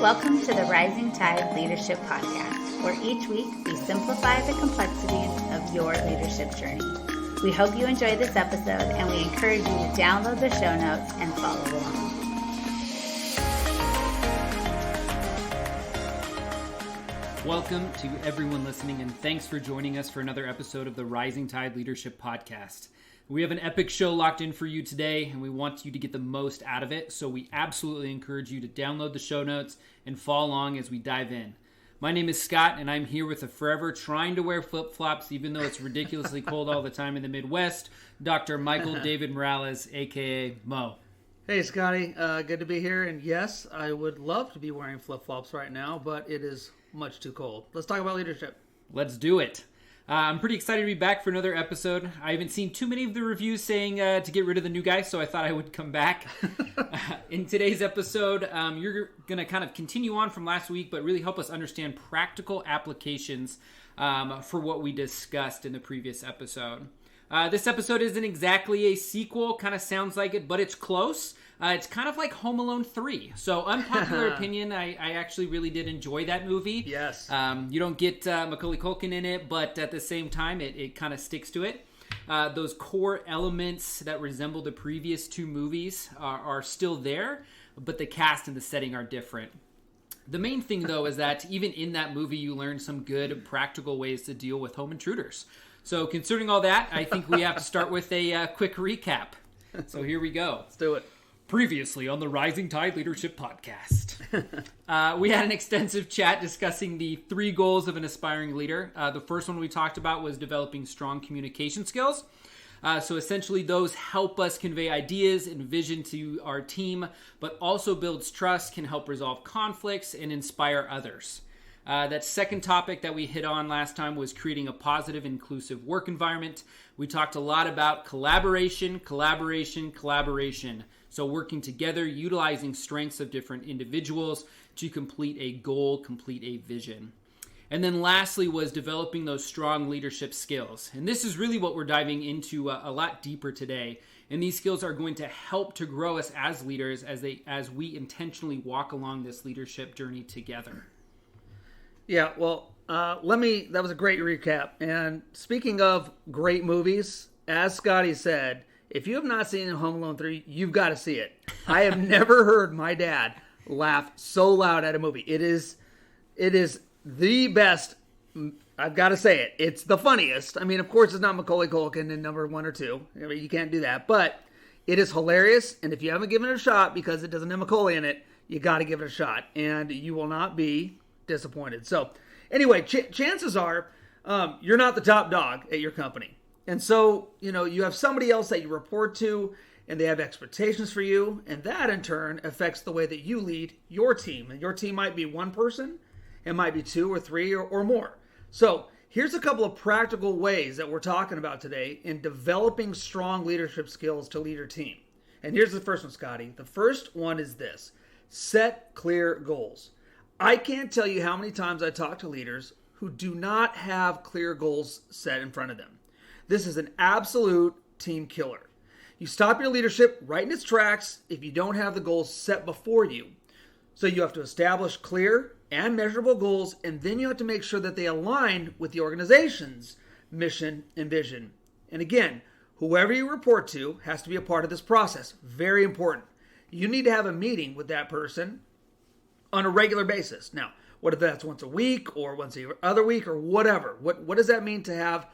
Welcome to the Rising Tide Leadership Podcast, where each week we simplify the complexities of your leadership journey. We hope you enjoy this episode, and we encourage you to download the show notes and follow along. Welcome to everyone listening, and thanks for joining us for another episode of the Rising Tide Leadership Podcast. We have an epic show locked in for you today, and we want you to get the most out of it, so we absolutely encourage you to download the show notes and follow along as we dive in. My name is Scott, and I'm here with a forever trying to wear flip-flops, even though it's ridiculously cold all the time in the Midwest, Dr. Michael David Morales, a.k.a. Mo. Hey, Scotty. Good to be here, and yes, I would love to be wearing flip-flops right now, but it is much too cold. Let's talk about leadership. Let's do it. I'm pretty excited to be back for another episode. I haven't seen too many of the reviews saying to get rid of the new guy, so I thought I would come back. In today's episode, you're going to kind of continue on from last week, but really help us understand practical applications for what we discussed in the previous episode. This episode isn't exactly a sequel, kind of sounds like it, but it's close. It's kind of like Home Alone 3. So, unpopular opinion, I actually really did enjoy that movie. Yes. You don't get Macaulay Culkin in it, but at the same time, it kind of sticks to it. Those core elements that resemble the previous two movies are still there, but the cast and the setting are different. The main thing, though, is that even in that movie, you learn some good practical ways to deal with home intruders. So, considering all that, I think we have to start with a quick recap. So, here we go. Let's do it. Previously on the Rising Tide Leadership Podcast. We had an extensive chat discussing the 3 goals of an aspiring leader. The first one we talked about was developing strong communication skills. So essentially those help us convey ideas and vision to our team, but also builds trust, can help resolve conflicts, and inspire others. That second topic that we hit on last time was creating a positive, inclusive work environment. We talked a lot about collaboration. So working together, utilizing strengths of different individuals to complete a goal, complete a vision. And then lastly was developing those strong leadership skills. And this is really what we're diving into a lot deeper today. And these skills are going to help to grow us as leaders as we intentionally walk along this leadership journey together. Yeah, well, that was a great recap. And speaking of great movies, as Scotty said, if you have not seen Home Alone 3, you've got to see it. I have never heard my dad laugh so loud at a movie. It is the best. I've got to say it. It's the funniest. I mean, of course, it's not Macaulay Culkin in number 1 or 2. I mean, you can't do that. But it is hilarious. And if you haven't given it a shot because it doesn't have Macaulay in it, you got to give it a shot. And you will not be disappointed. So anyway, chances are you're not the top dog at your company. And so, you have somebody else that you report to, and they have expectations for you, and that in turn affects the way that you lead your team. And your team might be 1 person, it might be 2 or 3 or more. So here's a couple of practical ways that we're talking about today in developing strong leadership skills to lead your team. And here's the first one, Scotty. The first one is this: set clear goals. I can't tell you how many times I talk to leaders who do not have clear goals set in front of them. This is an absolute team killer. You stop your leadership right in its tracks if you don't have the goals set before you. So you have to establish clear and measurable goals, and then you have to make sure that they align with the organization's mission and vision. And again, whoever you report to has to be a part of this process. Very important. You need to have a meeting with that person on a regular basis. Now, what if that's once a week or once the other week or whatever? What does that mean to have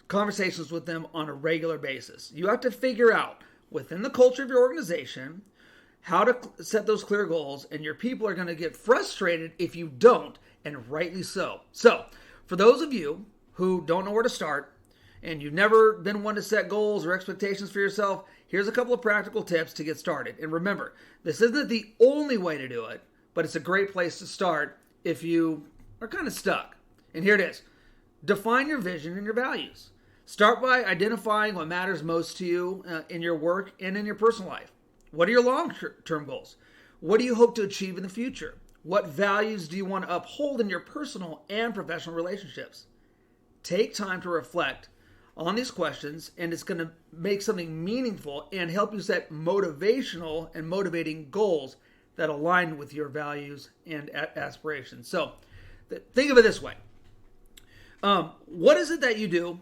conversations with them on a regular basis? You have to figure out within the culture of your organization how to set those clear goals, and your people are going to get frustrated if you don't, and rightly so. So, for those of you who don't know where to start, and you've never been one to set goals or expectations for yourself, here's a couple of practical tips to get started. And remember, this isn't the only way to do it, but it's a great place to start if you are kind of stuck. And here it is. Define your vision and your values. Start by identifying what matters most to you in your work and in your personal life. What are your long-term goals? What do you hope to achieve in the future? What values do you want to uphold in your personal and professional relationships? Take time to reflect on these questions, and it's going to make something meaningful and help you set motivational and motivating goals that align with your values and aspirations. So think of it this way. What is it that you do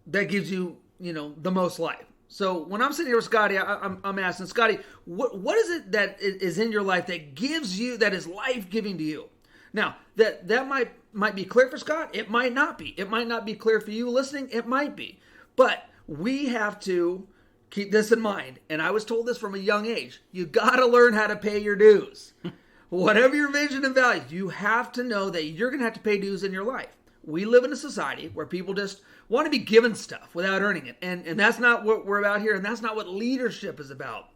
that gives you, the most life? So when I'm sitting here with Scotty, I'm asking Scotty, what is it that is in your life that gives you, that is life-giving to you? Now, that might be clear for Scott. It might not be. It might not be clear for you listening. It might be. But we have to keep this in mind. And I was told this from a young age. You got to learn how to pay your dues. Whatever your vision and values, you have to know that you're going to have to pay dues in your life. We live in a society where people just want to be given stuff without earning it. And that's not what we're about here. And that's not what leadership is about.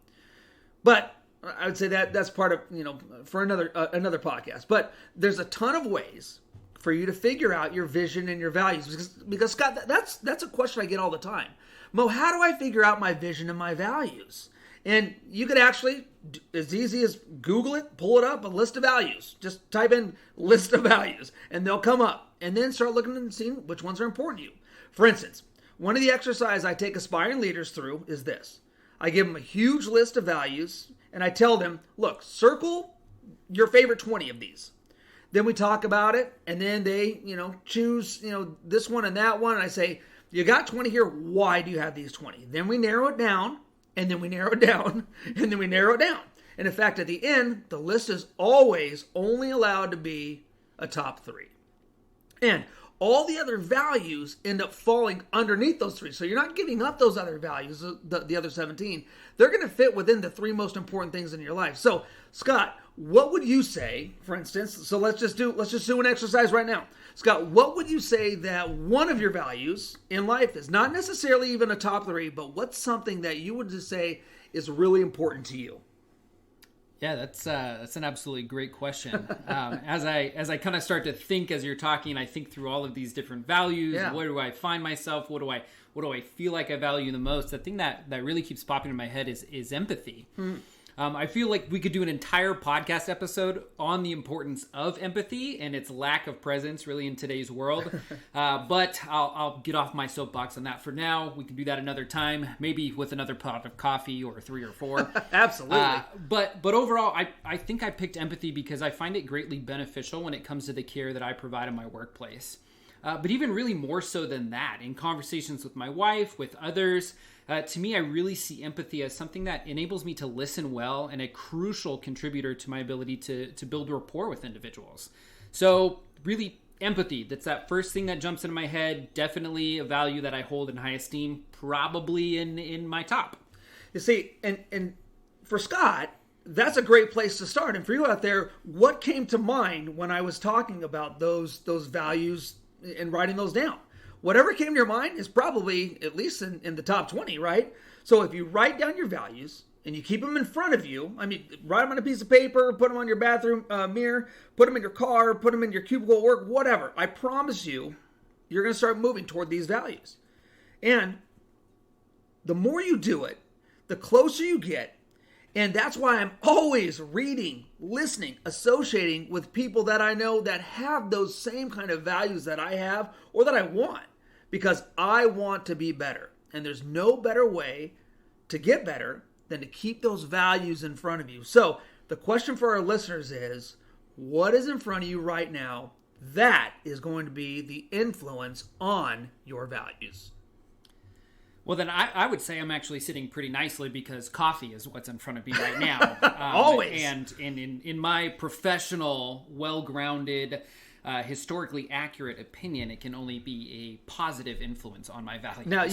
But I would say that's part of, for another podcast. But there's a ton of ways for you to figure out your vision and your values. Because Scott, that's a question I get all the time. Mo, how do I figure out my vision and my values? And you could actually, as easy as Google it, pull it up, a list of values. Just type in list of values and they'll come up. And then start looking and seeing which ones are important to you. For instance, one of the exercises I take aspiring leaders through is this. I give them a huge list of values and I tell them, look, circle your favorite 20 of these. Then we talk about it and then they, choose, this one and that one. And I say, you got 20 here. Why do you have these 20? Then we narrow it down. And then we narrow it down, and then we narrow it down. And in fact, at the end, the list is always only allowed to be a top 3. And all the other values end up falling underneath those 3. So you're not giving up those other values, the other 17. They're going to fit within the 3 most important things in your life. So, Scott, what would you say, for instance, so let's just do an exercise right now. Scott, what would you say that one of your values in life is? Not necessarily even a top 3, but what's something that you would just say is really important to you? Yeah, that's an absolutely great question. As I kind of start to think as you're talking, I think through all of these different values. Yeah. Where do I find myself? What do I feel like I value the most? The thing that really keeps popping in my head is empathy. I feel like we could do an entire podcast episode on the importance of empathy and its lack of presence really in today's world. But I'll get off my soapbox on that for now. We can do that another time, maybe with another pot of coffee or 3 or 4. Absolutely. But overall, I think I picked empathy because I find it greatly beneficial when it comes to the care that I provide in my workplace. But even really more so than that, in conversations with my wife, with others, to me, I really see empathy as something that enables me to listen well and a crucial contributor to my ability to build rapport with individuals. So really, empathy, that's that first thing that jumps into my head. Definitely a value that I hold in high esteem, probably in my top. You see, and for Scott, that's a great place to start. And for you out there, what came to mind when I was talking about those values and writing those down? Whatever came to your mind is probably at least in the top 20, right? So if you write down your values and you keep them in front of you, write them on a piece of paper, put them on your bathroom mirror, put them in your car, put them in your cubicle at work, whatever. I promise you, you're going to start moving toward these values. And the more you do it, the closer you get. And that's why I'm always reading, listening, associating with people that I know that have those same kind of values that I have or that I want. Because I want to be better. And there's no better way to get better than to keep those values in front of you. So the question for our listeners is, what is in front of you right now that is going to be the influence on your values? Well, then I would say I'm actually sitting pretty nicely because coffee is what's in front of me right now. Always. And in my professional, well-grounded, historically accurate opinion, it can only be a positive influence on my values. Now,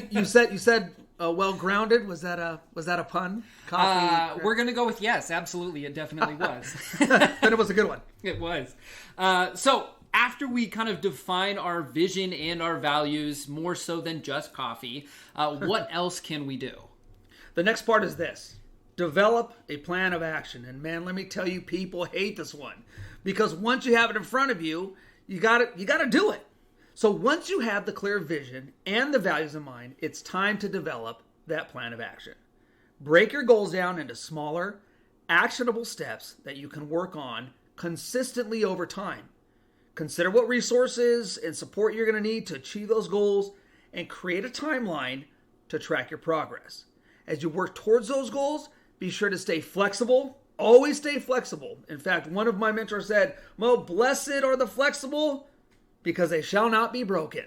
you said well-grounded. Was that a pun? Coffee. We're going to go with yes. Absolutely. It definitely was. Then it was a good one. It was. So after we kind of define our vision and our values more so than just coffee, what else can we do? The next part is this. Develop a plan of action. And man, let me tell you, people hate this one. Because once you have it in front of you, you got to do it. So once you have the clear vision and the values in mind, it's time to develop that plan of action. Break your goals down into smaller, actionable steps that you can work on consistently over time. Consider what resources and support you're going to need to achieve those goals and create a timeline to track your progress. As you work towards those goals, be sure to stay flexible Always stay flexible. In fact, one of my mentors said, Mo, blessed are the flexible because they shall not be broken.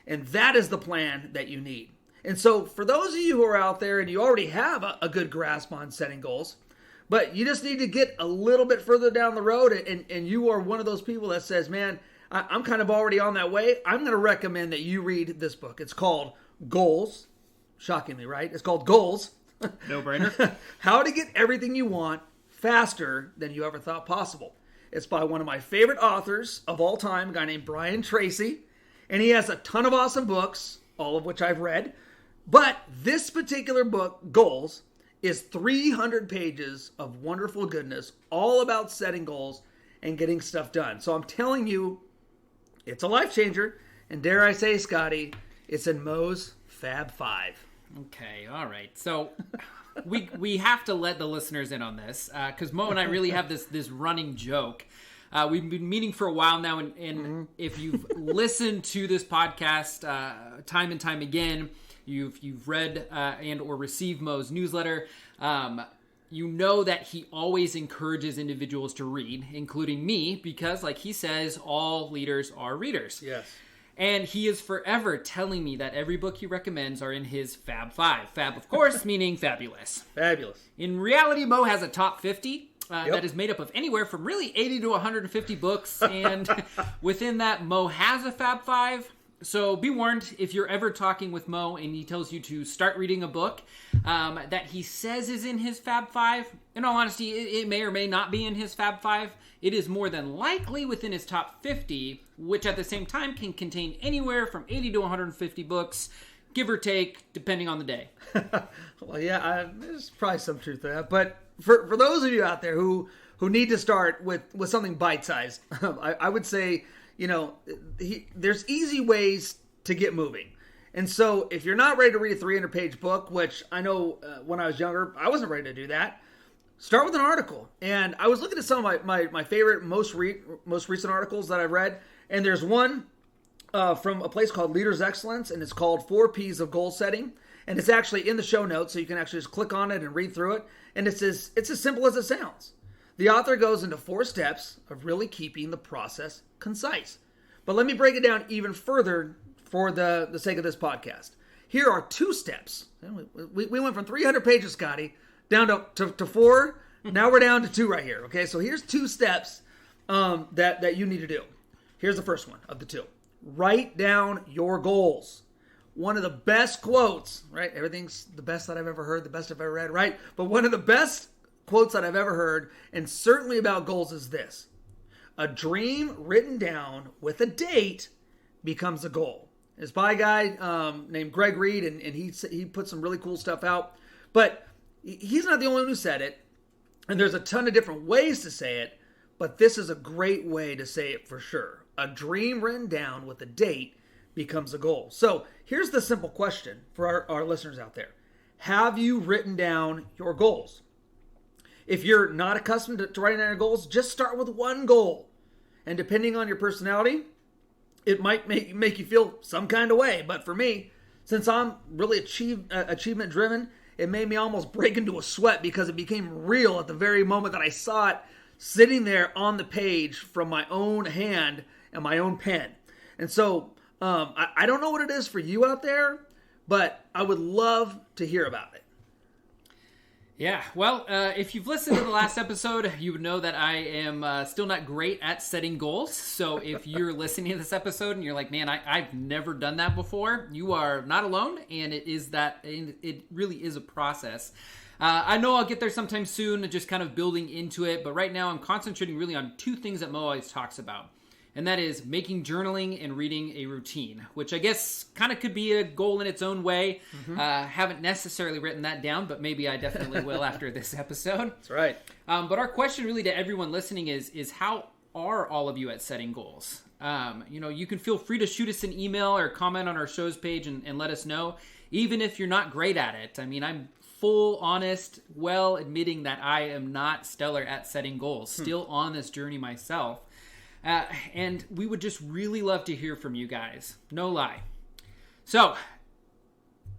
And that is the plan that you need. And so for those of you who are out there and you already have a good grasp on setting goals, but you just need to get a little bit further down the road and you are one of those people that says, man, I'm kind of already on that way. I'm going to recommend that you read this book. It's called Goals. Shockingly, right? It's called Goals. No brainer. How to Get Everything You Want Faster Than You Ever Thought Possible. It's by one of my favorite authors of all time, a guy named Brian Tracy. And he has a ton of awesome books, all of which I've read. But this particular book, Goals, is 300 pages of wonderful goodness, all about setting goals and getting stuff done. So I'm telling you, it's a life changer. And dare I say, Scotty, it's in Mo's Fab Five. Okay, all right. So we have to let the listeners in on this because Mo and I really have this running joke. We've been meeting for a while now, and if you've listened to this podcast time and time again, you've read and or received Mo's newsletter, you know that he always encourages individuals to read, including me, because like he says, all leaders are readers. Yes. And he is forever telling me that every book he recommends are in his Fab Five. Fab, of course, meaning fabulous. Fabulous. In reality, Mo has a top 50 that is made up of anywhere from really 80 to 150 books. And within that, Mo has a Fab Five. So be warned, if you're ever talking with Mo and he tells you to start reading a book that he says is in his Fab Five, in all honesty, it may or may not be in his Fab Five. It is more than likely within his top 50, which at the same time can contain anywhere from 80 to 150 books, give or take, depending on the day. Well, yeah, there's probably some truth to that. But for those of you out there who need to start with something bite-sized, I would say, there's easy ways to get moving. And so if you're not ready to read a 300-page book, which I know when I was younger, I wasn't ready to do that, start with an article. And I was looking at some of my favorite, most recent articles that I've read. And there's one from a place called Leaders Excellence, and it's called 4 P's of Goal Setting. And it's actually in the show notes, so you can actually just click on it and read through it. And it's as simple as it sounds. The author goes into 4 steps of really keeping the process concise. But let me break it down even further for the sake of this podcast. Here are 2 steps. We went from 300 pages, Scotty, down to 4. Now we're down to 2 right here. Okay, so here's 2 steps that you need to do. Here's the first one of the 2. Write down your goals. One of the best quotes, right? Everything's the best that I've ever heard, the best I've ever read, right? But one of the best quotes that I've ever heard, and certainly about goals, is this: a dream written down with a date becomes a goal. It's by a guy named Greg Reed, and he put some really cool stuff out. But he's not the only one who said it, and there's a ton of different ways to say it, but this is a great way to say it for sure. A dream written down with a date becomes a goal. So here's the simple question for our listeners out there. Have you written down your goals? If you're not accustomed to writing down your goals, just start with one goal. And depending on your personality, it might make you feel some kind of way. But for me, since I'm really achievement driven, it made me almost break into a sweat because it became real at the very moment that I saw it sitting there on the page from my own hand and my own pen. And so I don't know what it is for you out there, but I would love to hear about it. Yeah, well, if you've listened to the last episode, you would know that I am still not great at setting goals. So if you're listening to this episode and you're like, man, I've never done that before, you are not alone, and it really is a process. I know I'll get there sometime soon, just kind of building into it, but right now I'm concentrating really on 2 things that Mo always talks about. And that is making journaling and reading a routine, which I guess kind of could be a goal in its own way. Mm-hmm. Haven't necessarily written that down, but maybe I definitely will after this episode. That's right. But our question really to everyone listening is how are all of you at setting goals? You can feel free to shoot us an email or comment on our show's page and let us know, even if you're not great at it. I mean, I'm full honest, well admitting that I am not stellar at setting goals, still on this journey myself. And we would just really love to hear from you guys. No lie. So,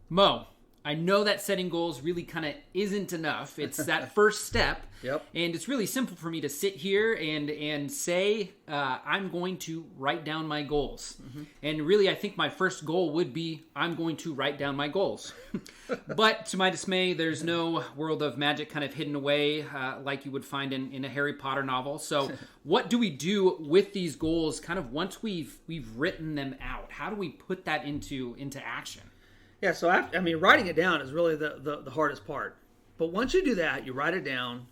Mo, I know that setting goals really kind of isn't enough. It's that first step. Yep. And it's really simple for me to sit here and say, I'm going to write down my goals. Mm-hmm. And really, I think my first goal would be, I'm going to write down my goals. But to my dismay, there's no world of magic kind of hidden away like you would find in a Harry Potter novel. So what do we do with these goals kind of once we've written them out? How do we put that into action? Yeah, so writing it down is really the hardest part. But once you do that, you write it down,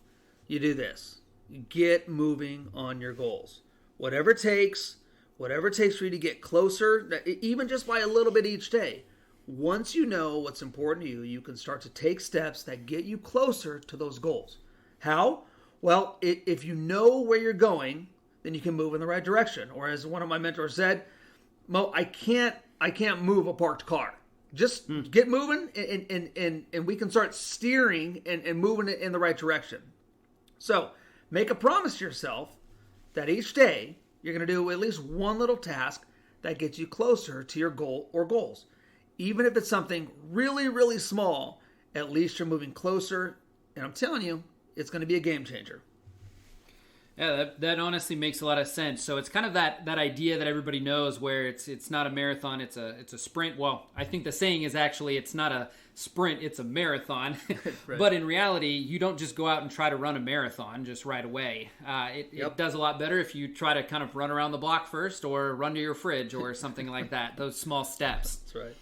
you do this. You get moving on your goals. Whatever it takes for you to get closer, even just by a little bit each day. Once you know what's important to you, you can start to take steps that get you closer to those goals. How? Well, if you know where you're going, then you can move in the right direction. Or as one of my mentors said, Mo, I can't move a parked car. Just get moving, and we can start steering and moving it in the right direction. So make a promise to yourself that each day you're going to do at least one little task that gets you closer to your goal or goals. Even if it's something really, really small, at least you're moving closer. And I'm telling you, it's going to be a game changer. Yeah, that honestly makes a lot of sense. So it's kind of that idea that everybody knows where it's not a marathon, it's a sprint. Well, I think the saying is actually it's not a sprint, it's a marathon. Right. But in reality, you don't just go out and try to run a marathon just right away. It does a lot better if you try to kind of run around the block first or run to your fridge or something like that, those small steps. That's right.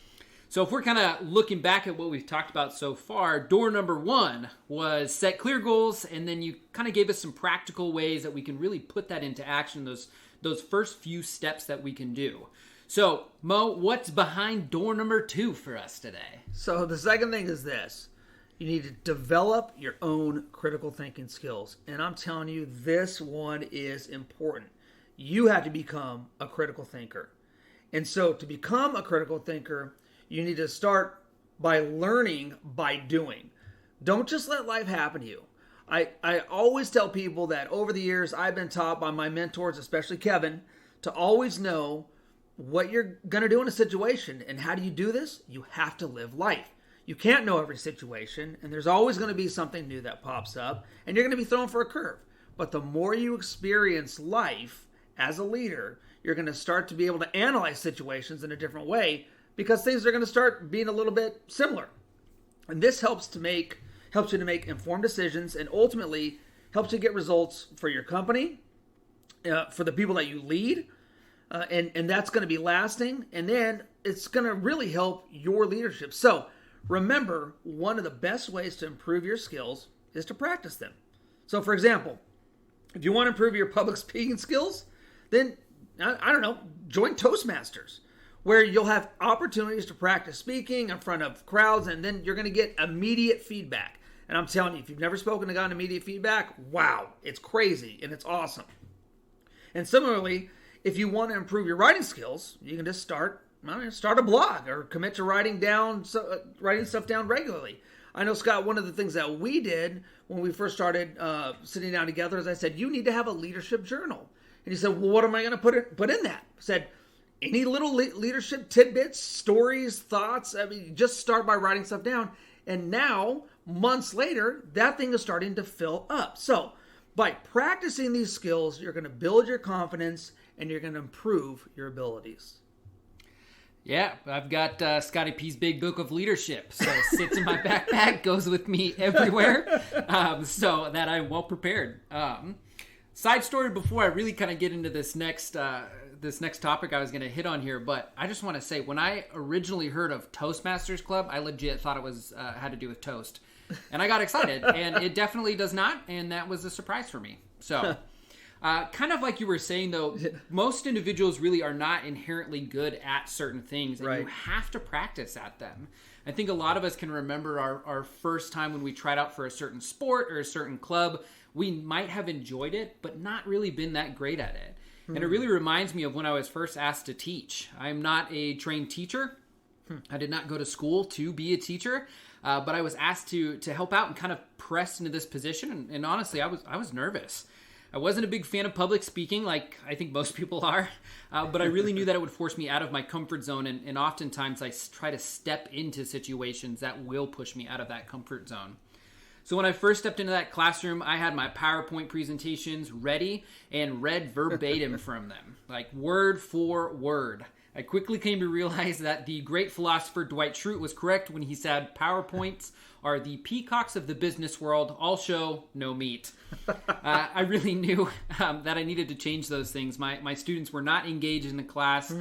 So if we're kind of looking back at what we've talked about so far, door number 1 was set clear goals, and then you kind of gave us some practical ways that we can really put that into action, those first few steps that we can do. So, Mo, what's behind door number 2 for us today? So the second thing is this. You need to develop your own critical thinking skills. And I'm telling you, this one is important. You have to become a critical thinker. And so to become a critical thinker, you need to start by learning by doing. Don't just let life happen to you. I always tell people that over the years I've been taught by my mentors, especially Kevin, to always know what you're going to do in a situation. And how do you do this? You have to live life. You can't know every situation, and there's always going to be something new that pops up, and you're going to be thrown for a curve. But the more you experience life as a leader, you're going to start to be able to analyze situations in a different way, because things are going to start being a little bit similar. And this helps you to make informed decisions, and ultimately helps you get results for your company, for the people that you lead, and that's going to be lasting. And then it's going to really help your leadership. So remember, one of the best ways to improve your skills is to practice them. So for example, if you want to improve your public speaking skills, then, I don't know, join Toastmasters, where you'll have opportunities to practice speaking in front of crowds, and then you're going to get immediate feedback. And I'm telling you, if you've never spoken and gotten immediate feedback, wow, it's crazy and it's awesome. And similarly, if you want to improve your writing skills, you can just start a blog or commit to writing stuff down regularly. I know, Scott, one of the things that we did when we first started sitting down together is I said, you need to have a leadership journal. And he said, well, what am I going to put in that? I said, any little leadership tidbits, stories, thoughts. I mean, just start by writing stuff down. And now, months later, that thing is starting to fill up. So by practicing these skills, you're going to build your confidence and you're going to improve your abilities. Yeah, I've got Scotty P's Big Book of Leadership. So it sits in my backpack, goes with me everywhere, so that I'm well prepared. Side story before I really kind of get into this next topic I was going to hit on here, but I just want to say, when I originally heard of Toastmasters Club, I legit thought it was had to do with toast. And I got excited, and it definitely does not, and that was a surprise for me. So, kind of like you were saying, though, most individuals really are not inherently good at certain things, and right. You have to practice at them. I think a lot of us can remember our first time when we tried out for a certain sport or a certain club. We might have enjoyed it, but not really been that great at it. And it really reminds me of when I was first asked to teach. I'm not a trained teacher. I did not go to school to be a teacher, but I was asked to help out and kind of press into this position. And honestly, I was nervous. I wasn't a big fan of public speaking, like I think most people are, but I really knew that it would force me out of my comfort zone, and oftentimes I try to step into situations that will push me out of that comfort zone. So when I first stepped into that classroom, I had my PowerPoint presentations ready and read verbatim from them, like word for word. I quickly came to realize that the great philosopher Dwight Schrute was correct when he said PowerPoints are the peacocks of the business world, all show, no meat. I really knew that I needed to change those things. My students were not engaged in the class.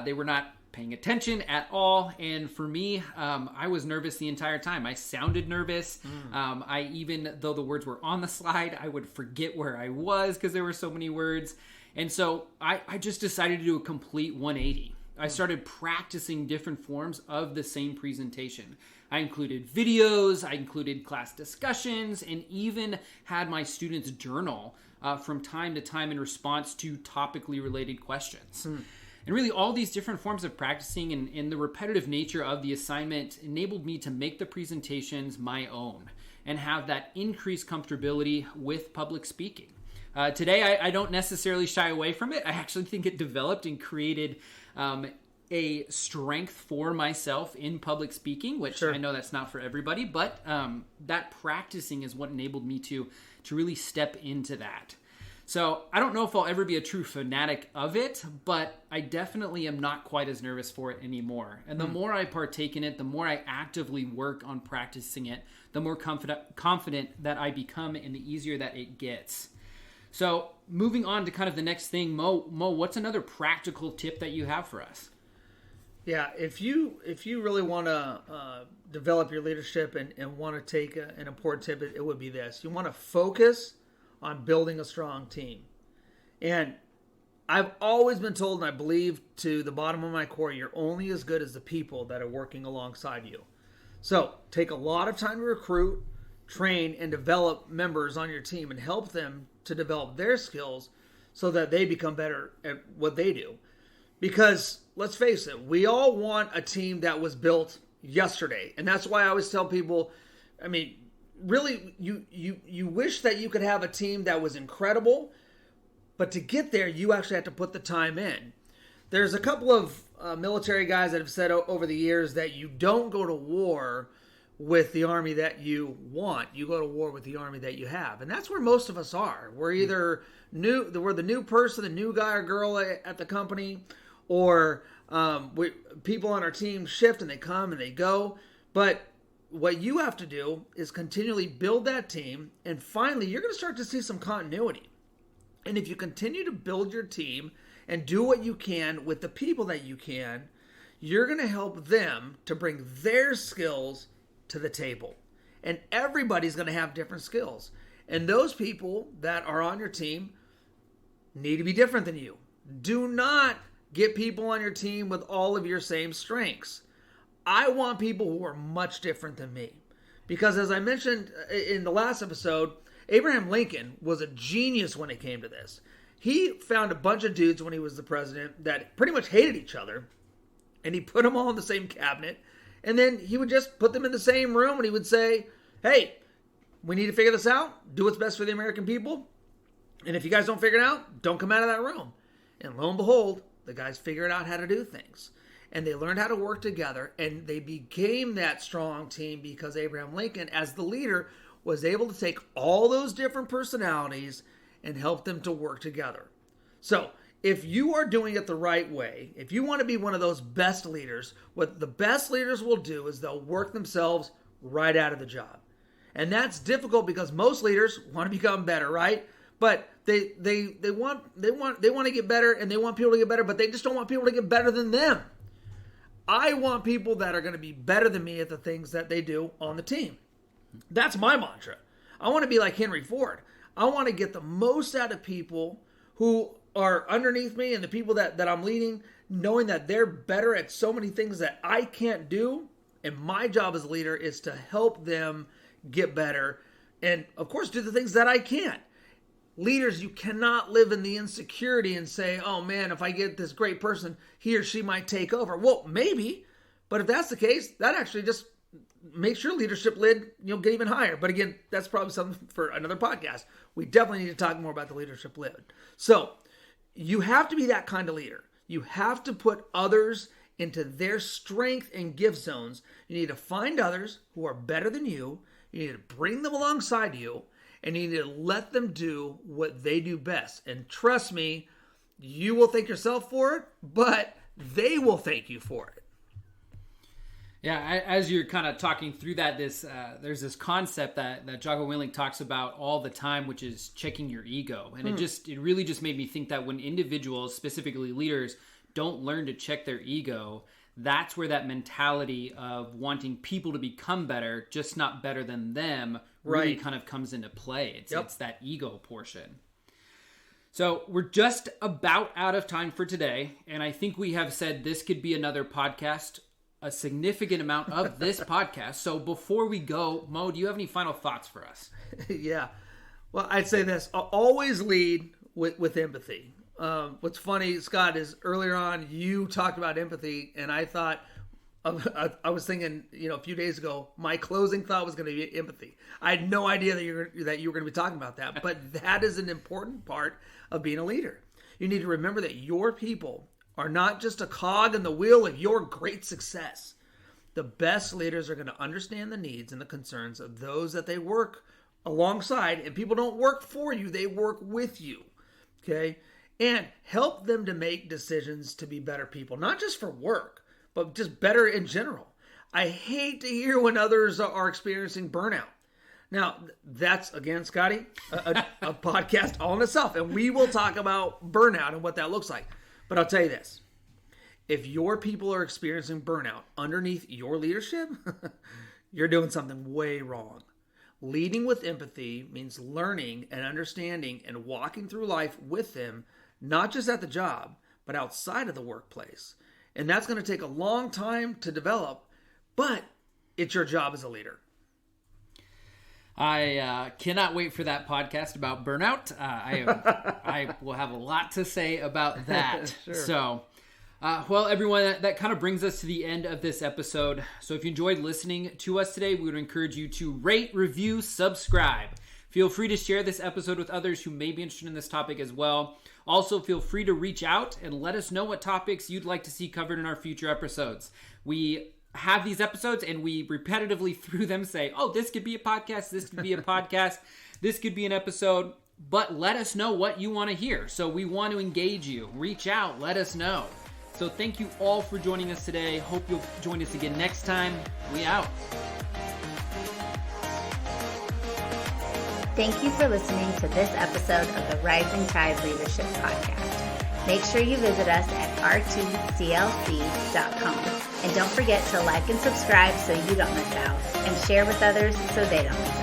They were not paying attention at all. And for me, I was nervous the entire time. I sounded nervous. I even though the words were on the slide, I would forget where I was because there were so many words. And so I just decided to do a complete 180. I started practicing different forms of the same presentation. I included videos, I included class discussions, and even had my students journal from time to time in response to topically related questions. And really all these different forms of practicing and the repetitive nature of the assignment enabled me to make the presentations my own and have that increased comfortability with public speaking. Today, I don't necessarily shy away from it. I actually think it developed and created a strength for myself in public speaking, which I know that's not for everybody, but that practicing is what enabled me to really step into that. So I don't know if I'll ever be a true fanatic of it, but I definitely am not quite as nervous for it anymore. And the more I partake in it, the more I actively work on practicing it, the more confident that I become and the easier that it gets. So moving on to kind of the next thing, Mo, what's another practical tip that you have for us? Yeah, if you really want to develop your leadership and want to take an important tip, it would be this. You want to focus on building a strong team. And I've always been told, and I believe to the bottom of my core, you're only as good as the people that are working alongside you. So take a lot of time to recruit, train, and develop members on your team and help them to develop their skills so that they become better at what they do. Because let's face it, we all want a team that was built yesterday. And that's why I always tell people, I mean, really, you wish that you could have a team that was incredible, but to get there, you actually have to put the time in. There's a couple of military guys that have said over the years that you don't go to war with the army that you want. You go to war with the army that you have. And that's where most of us are. We're either we're the new person, the new guy or girl at the company, or people on our team shift and they come and they go. But what you have to do is continually build that team, and finally you're going to start to see some continuity. And if you continue to build your team and do what you can with the people that you can, you're going to help them to bring their skills to the table. And everybody's going to have different skills. And those people that are on your team need to be different than you. Do not get people on your team with all of your same strengths. I want people who are much different than me. Because as I mentioned in the last episode, Abraham Lincoln was a genius when it came to this. He found a bunch of dudes when he was the president that pretty much hated each other, and he put them all in the same cabinet, and then he would just put them in the same room, and he would say, hey, we need to figure this out, do what's best for the American people, and if you guys don't figure it out, don't come out of that room. And lo and behold, the guys figured out how to do things, and they learned how to work together, and they became that strong team because Abraham Lincoln, as the leader, was able to take all those different personalities and help them to work together. So if you are doing it the right way, if you want to be one of those best leaders, what the best leaders will do is they'll work themselves right out of the job. And that's difficult because most leaders want to become better, right? But they want to get better, and they want people to get better, but they just don't want people to get better than them. I want people that are going to be better than me at the things that they do on the team. That's my mantra. I want to be like Henry Ford. I want to get the most out of people who are underneath me and the people that I'm leading, knowing that they're better at so many things that I can't do. And my job as a leader is to help them get better and, of course, do the things that I can't. Leaders, you cannot live in the insecurity and say, oh man, if I get this great person, he or she might take over. Well, maybe, but if that's the case, that actually just makes your leadership lid, get even higher. But again, that's probably something for another podcast. We definitely need to talk more about the leadership lid. So you have to be that kind of leader. You have to put others into their strength and gift zones. You need to find others who are better than you. You need to bring them alongside you, and you need to let them do what they do best. And trust me, you will thank yourself for it, but they will thank you for it. Yeah, as you're kind of talking through that, there's this concept that Jocko Willink talks about all the time, which is checking your ego. And it really just made me think that when individuals, specifically leaders, don't learn to check their ego, that's where that mentality of wanting people to become better, just not better than them, really kind of comes into play. It's that ego portion. So we're just about out of time for today. And I think we have said this could be another podcast, a significant amount of this podcast. So before we go, Mo, do you have any final thoughts for us? Yeah. Well, I'd say this. I'll always lead with empathy. What's funny, Scott, is earlier on you talked about empathy, and I thought, I was thinking, a few days ago, my closing thought was going to be empathy. I had no idea that you were going to be talking about that, but that is an important part of being a leader. You need to remember that your people are not just a cog in the wheel of your great success. The best leaders are going to understand the needs and the concerns of those that they work alongside, and people don't work for you, they work with you. Okay? And help them to make decisions to be better people, not just for work, but just better in general. I hate to hear when others are experiencing burnout. Now, that's, again, Scotty, a podcast all in itself, and we will talk about burnout and what that looks like. But I'll tell you this. If your people are experiencing burnout underneath your leadership, you're doing something way wrong. Leading with empathy means learning and understanding and walking through life with them, not just at the job, but outside of the workplace. And that's going to take a long time to develop, but it's your job as a leader. I cannot wait for that podcast about burnout. I will have a lot to say about that. Sure. So, well, everyone, that kind of brings us to the end of this episode. So if you enjoyed listening to us today, we would encourage you to rate, review, subscribe. Feel free to share this episode with others who may be interested in this topic as well. Also, feel free to reach out and let us know what topics you'd like to see covered in our future episodes. We have these episodes and we repetitively through them say, oh, this could be a podcast, this could be a podcast, this could be an episode, but let us know what you want to hear. So we want to engage you. Reach out, let us know. So thank you all for joining us today. Hope you'll join us again next time. We out. Thank you for listening to this episode of the Rising Tide Leadership Podcast. Make sure you visit us at rtclc.com. And don't forget to like and subscribe so you don't miss out, and share with others so they don't miss out.